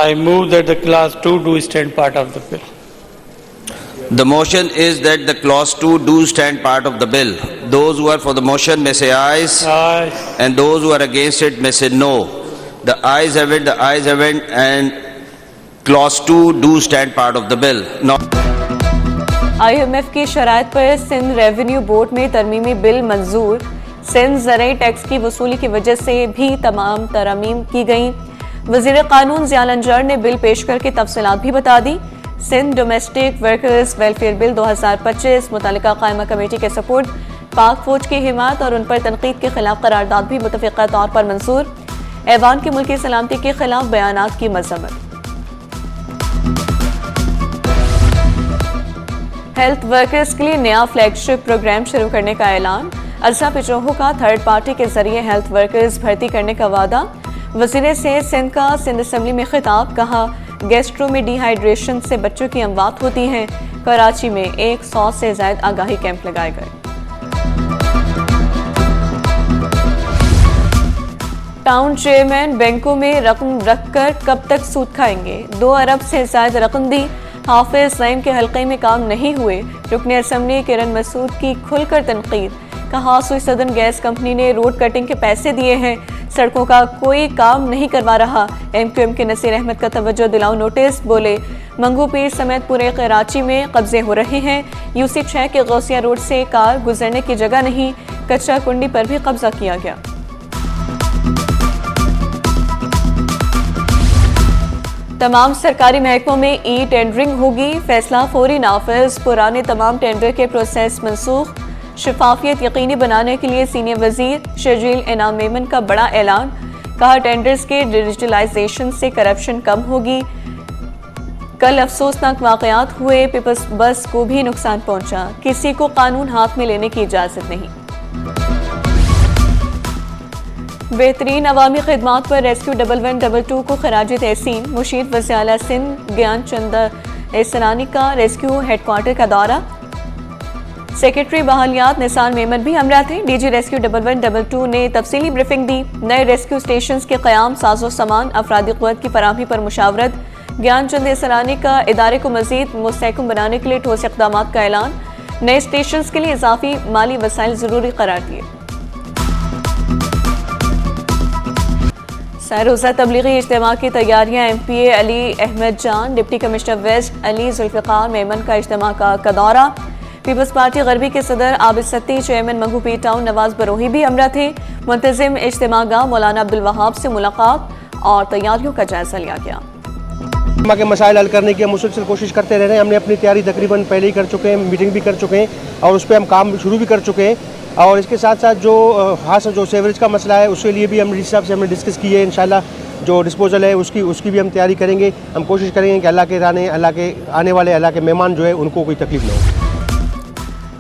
I move that the clause 2 do stand part of the bill. The motion is that the clause 2 do stand part of the bill. Those who are for the motion may say ayes. Aye. And those who are against it may say no. The ayes have it, the ayes have it, and clause 2 do stand part of the bill. Now, IMF की शराइत पर Sindh revenue board में तरमीमी bill मंजूर। Sindh ज़राई tax की वसूली की वजह से भी तमाम तरमीम की गई। वज़ीर कानून ज़िया लंजर ने बिल पेश करके तफसीलात भी बता दी। Sindh domestic workers welfare bill 2025 मुतल्लिका कायमा कमेटी के सपोर्ट पाक फौज की हिमायत और उन पर तनकीद के खिलाफ करारदाद भी मुतफ़िक़ा तौर पर मंजूर। ऐवान की मुल्की सलामती के खिलाफ बयानात की मज़म्मत। हेल्थ वर्कर्स के लिए नया फ्लैगशिप प्रोग्राम शुरू करने का ऐलान। अज़ा पिछोहो का थर्ड पार्टी के जरिए हेल्थ वर्कर्स भर्ती करने का वादा। वज़ीर सेहत सिंध का सिंध असम्बली में खिताब, कहा गैस्ट्रो में डिहाइड्रेशन से बच्चों की अमवात होती हैं। कराची में 100 से ज़ायद आगाही कैंप लगाए गए। टाउन चेयरमैन बैंकों में रकम रखकर कब तक सूद खाएंगे? 2 अरब से ज़ायद रकम दी। हाफिज सईम के हल्के में काम नहीं हुए। रुकने असम्बली किरण मसूद की खुलकर तनकीद, कहा सुई सदन गैस कंपनी ने रोड कटिंग के पैसे दिए हैं, सड़कों का कोई काम नहीं करवा रहा। MQM के नसीर अहमद का तवज्जो दिलाओ नोटिस, बोले मंगू पीर समेत पूरे कराची में कब्जे हो रहे हैं। UC6 के गौसिया रोड से कार गुजरने की जगह नहीं, कचरा कुंडी पर भी कब्जा किया गया। तमाम सरकारी महकमों में ई टेंडरिंग होगी, फैसला फौरी नाफिज। पुराने तमाम टेंडर के प्रोसेस मनसूख। शफाफियत यकीनी बनाने के लिए सीनियर वजीर शर्जील इनाम मेमन का बड़ा ऐलान, कहा टेंडर्स के डिजिटलाइजेशन से करप्शन कम होगी। कल अफसोसनाक वाकयात हुए, पीपल्स बस को भी नुकसान पहुंचा, किसी को कानून हाथ में लेने की इजाजत नहीं। बेहतरीन अवामी खिदमात पर रेस्क्यू 1112 को खराज तहसीन। मुशीर वज़ीर आला सिंध ज्ञान चंद एसरानी का रेस्क्यू हेडक्वार्टर का दौरा। सेक्रेटरी बहालियात निसार मेमन भी हमरा थे। DG रेस्क्यू 1112 ने तफसीली ब्रीफिंग दी। नए रेस्क्यू स्टेशन के क़याम, साजो सामान, अफरादी क़ुव्वत की फराहमी पर मुशावरत। ज्ञान चंद एसरानी का इदारे को मज़ीद मुस्तहकम बनाने के लिए ठोस इक़दाम का ऐलान। नए स्टेशन के लिए इजाफी माली वसाइल ज़रूरी करार दिए। रोज़ा तबलीगी इज्तिमा की तैयारियां। MPA Ali Ahmed Jan, deputy commissioner west Ali Zulfiqar Memon का इज्तिमा का दौरा। पीपल्स पार्टी गरबी के सदर आबिद सत्ती, चेयरमैन मंगू पीर टाउन नवाज बरोही भी हमरा थे। मुंतज़िम इज्तिमा गाह मौलाना अब्दुल वहाब से मुलाकात और तैयारियों का जायजा लिया गया। के मसाइल हल करने की हम मुसलसल कोशिश करते रह रहे हैं। हमने अपनी तैयारी तकरीबन पहले ही कर चुके हैं, मीटिंग भी कर चुके हैं और उस पर हम काम शुरू भी कर चुके हैं। और इसके साथ साथ जो खास जो सेवरेज का मसला है उसके लिए भी हम डीसी साहब से हमने डिस्कस की है। इंशाल्लाह जो डिस्पोजल है उसकी भी हम तैयारी करेंगे। हम कोशिश करेंगे कि अल्लाह के आने वाले अल्लाह के मेहमान जो है उनको कोई तकलीफ न हो।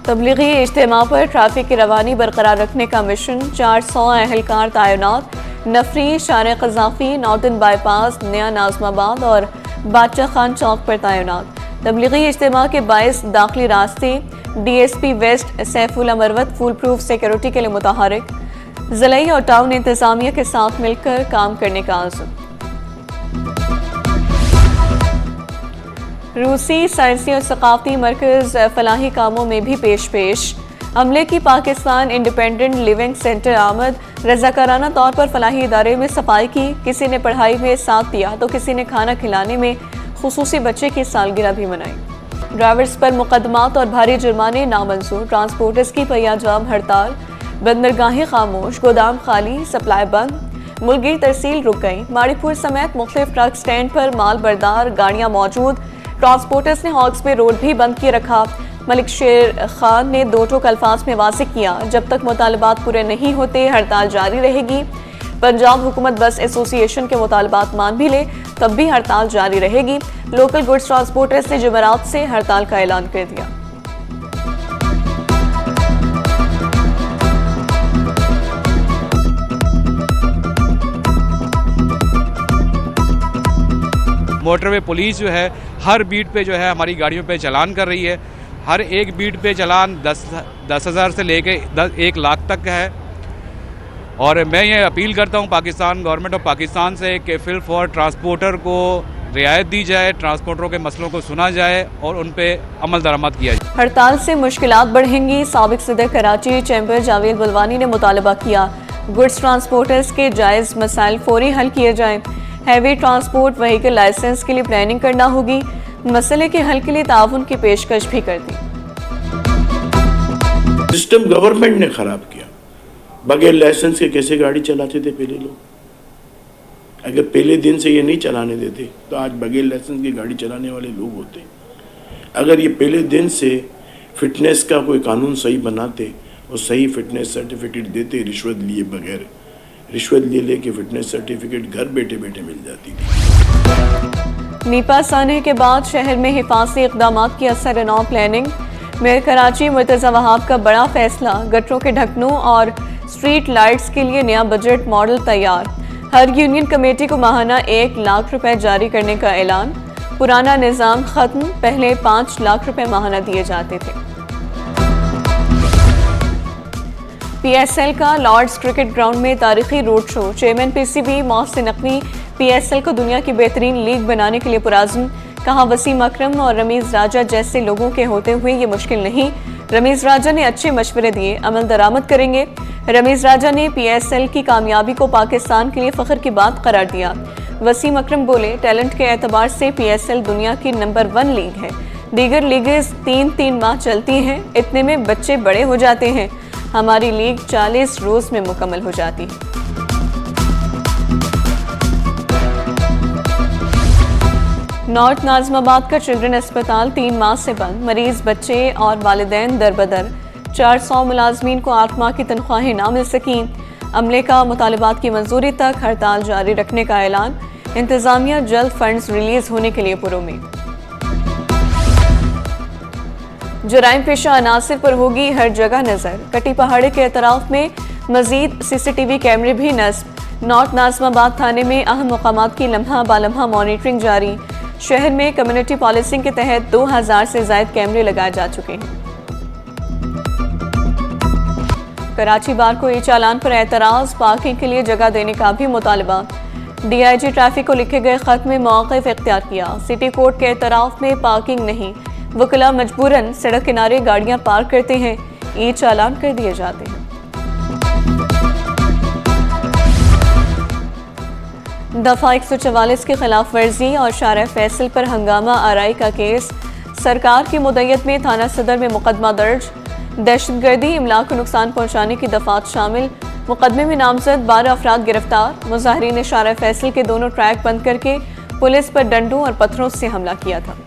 तबलीगी इज्तिमा पर ट्रैफिक की रवानी बरकरार रखने का मिशन। 400 अहलकार तैनात। नफरी, शार क़ज़ाफ़ी, नॉर्दर्न बाईपास, नया नाज़माबाद और बादशाह खान चौक पर तैनात। तबलीगी इज्तिमा के 22 दाखिली रास्ते। DSP west Saifullah Marwat foolproof security के लिए मुतहरिक। ज़िलाई और टाउन इंतज़ामिया के साथ मिलकर काम करने का आज़म। रूसी साइंसी और सकाफती मरकज़ फलाही कामों में भी पेश। अमले की पाकिस्तान इंडिपेंडेंट लिविंग सेंटर आमद। रज़ाकाराना तौर पर फलाही इदारे में सफाई की। किसी ने पढ़ाई में साथ दिया तो किसी ने खाना खिलाने में खुसूसी बच्चे की सालगिरह भी मनाई। ड्राइवर्स पर मुकदमात और भारी जुर्माने नामंजूर। ट्रांसपोर्टर्स की पहिया-जाम हड़ताल। बंदरगाहें खामोश, गोदाम खाली, सप्लाई बंद। मुल्की तरसील रुक गई। माड़ीपुर समेत मुख्तलिफ ट्रक स्टैंड पर माल बरदार गाड़ियां मौजूद। ट्रांसपोर्टर्स ने हॉक्स में रोड भी बंद किए रखा। मलिक शेर खान ने 2 टोक अल्फाज में वाज़ेह किया, जब तक मुतालबात पूरे नहीं होते हड़ताल जारी रहेगी। पंजाब हुकूमत बस एसोसिएशन के मुतालबात मान भी ले तब भी हड़ताल जारी रहेगी। लोकल गुड्स ट्रांसपोर्टर्स ने जुमेरात से हड़ताल का ऐलान कर दिया। मोटरवे पुलिस जो है हर बीट पे जो है हमारी गाड़ियों पे चालान कर रही है। हर एक बीट पे चालान 10,000 से लेके 1 लाख तक है। और मैं ये अपील करता हूँ पाकिस्तान गवर्नमेंट ऑफ पाकिस्तान से कि फिल फॉर ट्रांसपोर्टर को रियायत दी जाए, ट्रांसपोर्टरों के मसलों को सुना जाए और उन पे अमल दरामद किया जाए। हड़ताल से मुश्किलात बढ़ेंगी। साबिक सदर कराची चैम्बर जावेद बुलवानी ने मुतालबा किया गुड्स ट्रांसपोर्टर्स के जायज़ मसाइल फौरी हल किए जाएं। हैवी ट्रांसपोर्ट व्हीकल लाइसेंस के लिए प्लानिंग करना होगी। मसले के हल के लिए ताउन की पेशकश भी कर दी। सिस्टम गवर्नमेंट ने खराब किया। बगैर लाइसेंस के कैसे गाड़ी चलाते थे पहले लोग? अगर पहले दिन से ये नहीं चलाने देते तो आज बगैर लाइसेंस की गाड़ी चलाने वाले लोग होते। अगर ये पहले दिन से फिटनेस का कोई कानून सही बनाते और सही फिटनेस सर्टिफिकेट देते, रिश्वत लिए बगैर, रिश्वत लेके फिटनेस सर्टिफिकेट घर बैठे बैठे मिल जाती थी। नीपा साने के बाद शहर में हिफाजती इक़दाम की असर नौ प्लानिंग। मेयर कराची मुर्तज़ा वहाब का बड़ा फैसला, गटरों के ढक्कनों और स्ट्रीट लाइट्स के लिए नया बजट मॉडल तैयार। हर यूनियन कमेटी को माहाना 1 लाख रुपए जारी करने का ऐलान। पुराना निज़ाम खत्म, पहले 5 लाख रुपए माहाना दिए जाते थे। PSL का लॉर्ड्स क्रिकेट ग्राउंड में तारीखी road show. Chairman PCB Mohsin Naqvi PSL को दुनिया की बेहतरीन लीग बनाने के लिए पुराज़्म। कहा वसीम अकरम और रमीज़ राजा जैसे लोगों के होते हुए ये मुश्किल नहीं। रमीज़ राजा ने अच्छे मशवरे दिए, अमल दरामद करेंगे। रमीज़ राजा ने PSL की कामयाबी को पाकिस्तान के लिए फ़ख्र की बात करार दिया। वसीम अकरम बोले टैलेंट के एतबार से PSL दुनिया की नंबर 1 लीग है। दीगर लीगें 3-3 माह चलती हैं, इतने में बच्चे बड़े हो जाते हैं। हमारी लीग 40 रोज में मुकम्मल हो जाती है। नॉर्थ नाज़िमाबाद का चिल्ड्रन अस्पताल 3 माह से बंद। मरीज, बच्चे और वालिदैन दरबदर। 400 मुलाजमीन को 8 माह की तनख्वाहें ना मिल सकीं। अमले का मुतालबात की मंजूरी तक हड़ताल जारी रखने का ऐलान। इंतजामिया जल्द फंड्स रिलीज होने के लिए पुरुमीद। जराइम पेशा अनासिर पर होगी हर जगह नजर। कटी पहाड़ी के अतराफ में मजीद CCTV कैमरे भी नस्ब। नॉर्थ नाज़िमाबाद थाने में अहम मकामात की लम्हा बालम्हा मॉनिटरिंग जारी। शहर में कम्युनिटी पॉलिसिंग के तहत 2000 से ज्यादा कैमरे लगाए जा चुके हैं। कराची बार को ई-चालान पर एतराज, पार्किंग के लिए जगह देने का भी मुतालबा। DIG ट्रैफिक को लिखे गए खत में मौक़िफ़ इख्तियार किया। सिटी कोर्ट के एतराफ में पार्किंग नहीं, वकला मजबूरन सड़क किनारे गाड़ियां पार्क करते हैं, ई-चालान कर दिए जाते हैं। दफा 144 की खिलाफ वर्जी और शारा फैसल पर हंगामा आराई का केस। सरकार की मुद्दत में थाना सदर में मुकदमा दर्ज। दहशतगर्दी, इमलाक को नुकसान पहुंचाने की दफात शामिल। मुकदमे में नामजद 12 अफराद गिरफ्तार। मुजाहिरीन ने शारा फैसल के दोनों ट्रैक बंद करके पुलिस पर डंडों और पत्थरों से हमला किया था।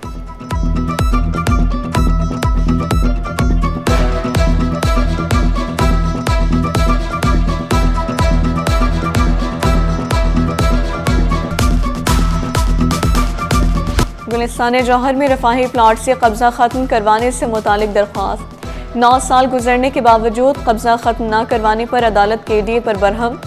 गुलिस्तान जौहर में रफाही प्लाट से कब्जा खत्म करवाने से मुतालिक दरख्वास्त। 9 साल गुजरने के बावजूद कब्जा खत्म न करवाने पर अदालत KDA पर बरहम।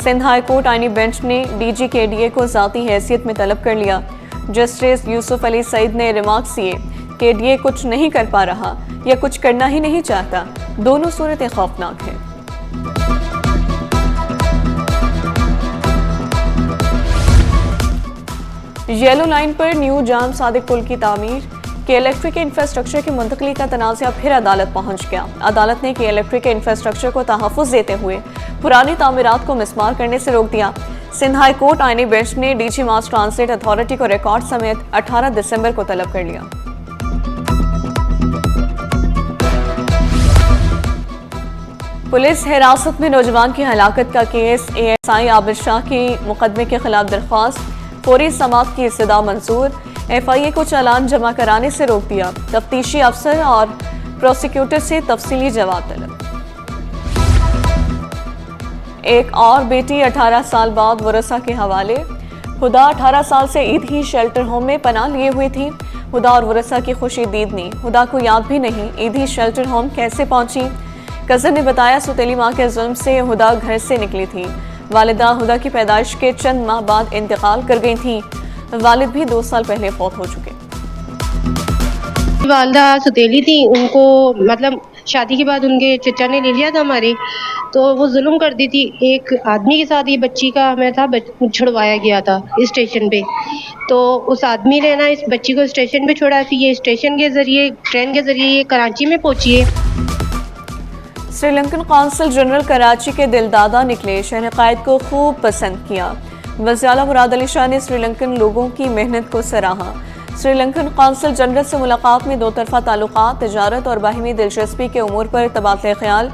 सिंध हाई कोर्ट आईनी बेंच ने DG KDA को ज़ाती हैसियत में तलब कर लिया। जस्टिस यूसुफ अली सईद ने रिमार्क्स दिए, KDA कुछ नहीं कर पा रहा या कुछ करना ही नहीं चाहता, दोनों सूरतें खौफनाक हैं। येलो लाइन पर न्यू जाम सादिक पुल की तामीर के इलेक्ट्रिक इंफ्रास्ट्रक्चर की मुंतकली का तनाज़ा फिर अदालत पहुंच गया। अदालत ने के इलेक्ट्रिक इंफ्रास्ट्रक्चर को तहफ़्फ़ुज़ देते हुए पुरानी तामीरात को मिसमार करने से रोक दिया। सिंध हाई कोर्ट आईनी बेंच ने DG मास ट्रांसलेट अथॉरिटी को रिकॉर्ड समेत 18 दिसंबर को तलब कर लिया। पुलिस हिरासत में नौजवान की हलाकत का केस। ASI आबिद शाह की मुकदमे के खिलाफ दरख्वास्त। फौरी समाअत की इस्तदा मंजूर। FIA को चालान जमा कराने से रोक दिया। तफ्तीशी अफसर और प्रोसिक्यूटर से तफसीली जवाब तलब। एक और बेटी 18 साल बाद वरसा के हवाले। हुदा 18 साल से ईद ही शेल्टर होम में पनाह लिए हुई थी। हुदा और वरसा की खुशी दीदनी। हुदा को याद भी नहीं ईद ही शेल्टर होम कैसे पहुंची। कज़न ने बताया सुतेली माँ के जुल्म से हुदा घर से निकली थी। वालिदा हुदा की पैदाइश के चंद माह बाद इंतकाल कर गई थी। वालिद भी 2 साल पहले फौत हो चुके। वालदा सुतेली थी, उनको मतलब शादी के बाद उनके चचा ने ले लिया था हमारे, तो वो जुल्म कर दी थी। एक आदमी के साथ ये बच्ची का मैं था छुड़वाया गया था इस स्टेशन पे। तो उस आदमी ने ना इस बच्ची को स्टेशन पे छोड़ा, फिर ये स्टेशन के ज़रिए ट्रेन के ज़रिए ये कराची में पहुंची है। श्रीलंकन कौंसल जनरल कराची के दिलदादा निकले, शहर कायद को खूब पसंद किया। वज़ीर मुराद अली शाह ने श्रीलंकन लोगों की मेहनत को सराहा। श्रीलंकन कौंसल जनरल से मुलाकात में दो तरफा ताल्लुकात, तिजारत और बाहिमी दिलचस्पी के उमूर पर तबादला ख्याल।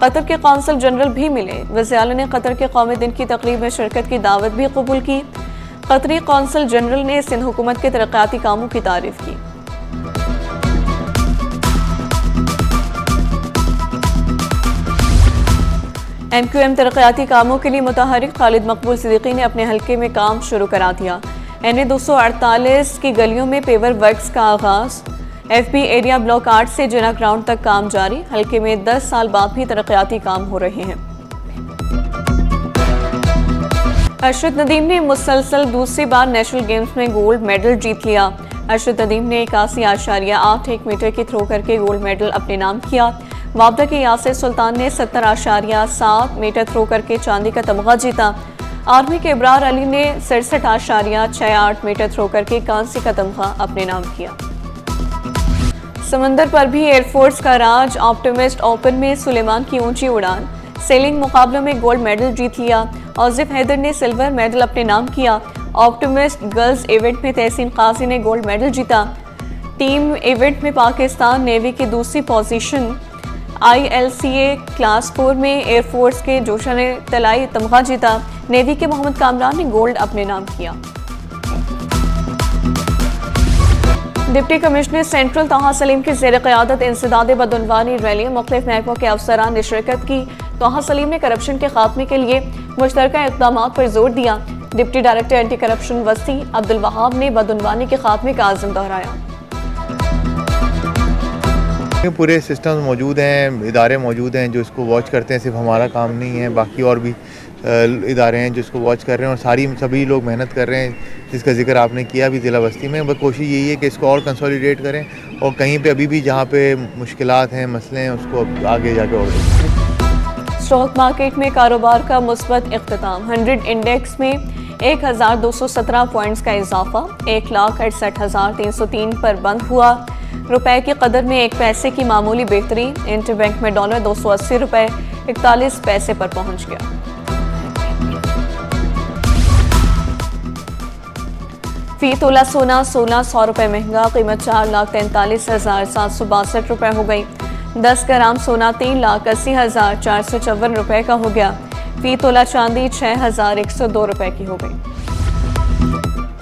कतर के कौंसल जनरल भी मिले। वज़ीर ने कतर के कौमी दिन की तकरीब में शिरकत की दावत भी कबूल की। कतरी कौंसल जनरल ने सिंध हुकूमत के तरक्याती कामों की तारीफ की। MQM तरक्याती कामों के लिए मुतहरिक खालिद मकबूल सिद्दीकी ने अपने हल्के में काम शुरू करा दिया। NA 248 की गलियों में पेवर वर्क्स का आगाज। FB एरिया ब्लॉक 8 से जिना ग्राउंड तक काम जारी। हल्के में 10 साल बाद भी तरक्याती काम हो रहे हैं। अरशद नदीम ने मुसलसल दूसरी बार नेशनल गेम्स में गोल्ड मेडल जीत लिया। अरशद नदीम ने 81.81 मीटर की थ्रो करके गोल्ड मेडल अपने नाम किया। वापदा के यासिर सुल्तान ने 70.7 मीटर थ्रो करके चांदी का तमगा जीता। आर्मी के इब्रार अली ने 67.68 मीटर थ्रो करके कांस्य का तमगा अपने नाम किया। समंदर पर भी एयरफोर्स का राज। ऑप्टिमिस्ट ओपन में सुलेमान की ऊंची उड़ान। सेलिंग मुकाबलों में गोल्ड मेडल जीत लिया। औजिफ हैदर ने सिल्वर मेडल अपने नाम किया। ऑप्टिमिस्ट गर्ल्स इवेंट में तहसीन काजी ने गोल्ड मेडल जीता। टीम इवेंट में पाकिस्तान नेवी की दूसरी पोजीशन। ILCA क्लास 4 में एयरफोर्स के जोशा ने तलाई तमगा जीता। नेवी के मोहम्मद कामरान ने गोल्ड अपने नाम किया। डिप्टी कमिश्नर सेंट्रल तोहा सलीम की ज़ेर क़यादत इंसदाद बदउनवानी रैली। मुख्तलिफ महकमों के अफसरान ने शिरकत की। तोहा सलीम ने करप्शन के खात्मे के लिए मुश्तरका इक़दामात पर जोर दिया। डिप्टी डायरेक्टर एंटी करप्शन वसी अब्दुल वहाब ने बदउनवानी के खात्मे का आज़म दोहराया। पूरे सिस्टम्स मौजूद हैं, इदारे मौजूद हैं जो इसको वॉच करते हैं। सिर्फ हमारा काम नहीं है, बाकी और भी इदारे हैं जो इसको वॉच कर रहे हैं और सभी लोग मेहनत कर रहे हैं, जिसका जिक्र आपने किया भी ज़िला बस्ती में। बस कोशिश यही है कि इसको और कंसोलिडेट करें और कहीं पे अभी भी जहाँ पे मुश्किलात हैं, मसले हैं, उसको आगे जाके और स्टॉक मार्केट में कारोबार का मुस्बत इख्तिताम। 100 इंडेक्स में 1217 पॉइंट्स का इजाफा। 1,68,303 पर बंद हुआ। रुपए की कदर में 1 पैसे की मामूली बेहतरी। इंटरबैंक में डॉलर 280 रुपए 41 पैसे पर पहुंच गया। फी तोला सोना 1600 रुपए महंगा। कीमत 4,43,762 रुपए हो गई। 10 ग्राम सोना 3,80,454 रुपए का हो गया। फी तोला चांदी 6,102 रुपए की हो गई।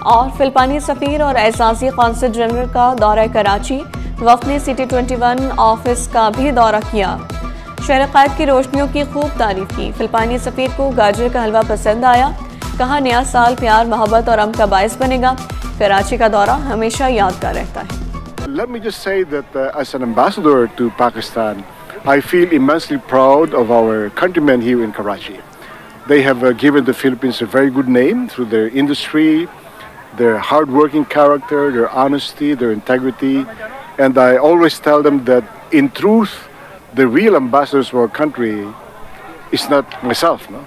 और फिलिपानी सफीर और एजाजी कौंसल जनरल का दौरा कराची। वफ़द ने सिटी 21 ऑफिस का भी दौरा किया। शहर कायद की रोशनियों की खूब तारीफ की। फिलिपानी सफीर को गाजर का हलवा पसंद आया। कहा नया साल प्यार, मोहब्बत और अमन का बायस बनेगा। कराची का दौरा हमेशा यादगार रहता है। Let me just say that as an ambassador to Pakistan, I feel immensely proud of our countrymen here in Karachi. They have given the Philippines a very good name through their industry, their hard-working character, their honesty, their integrity. And I always tell them that in truth, the real ambassadors of our country is not myself, no?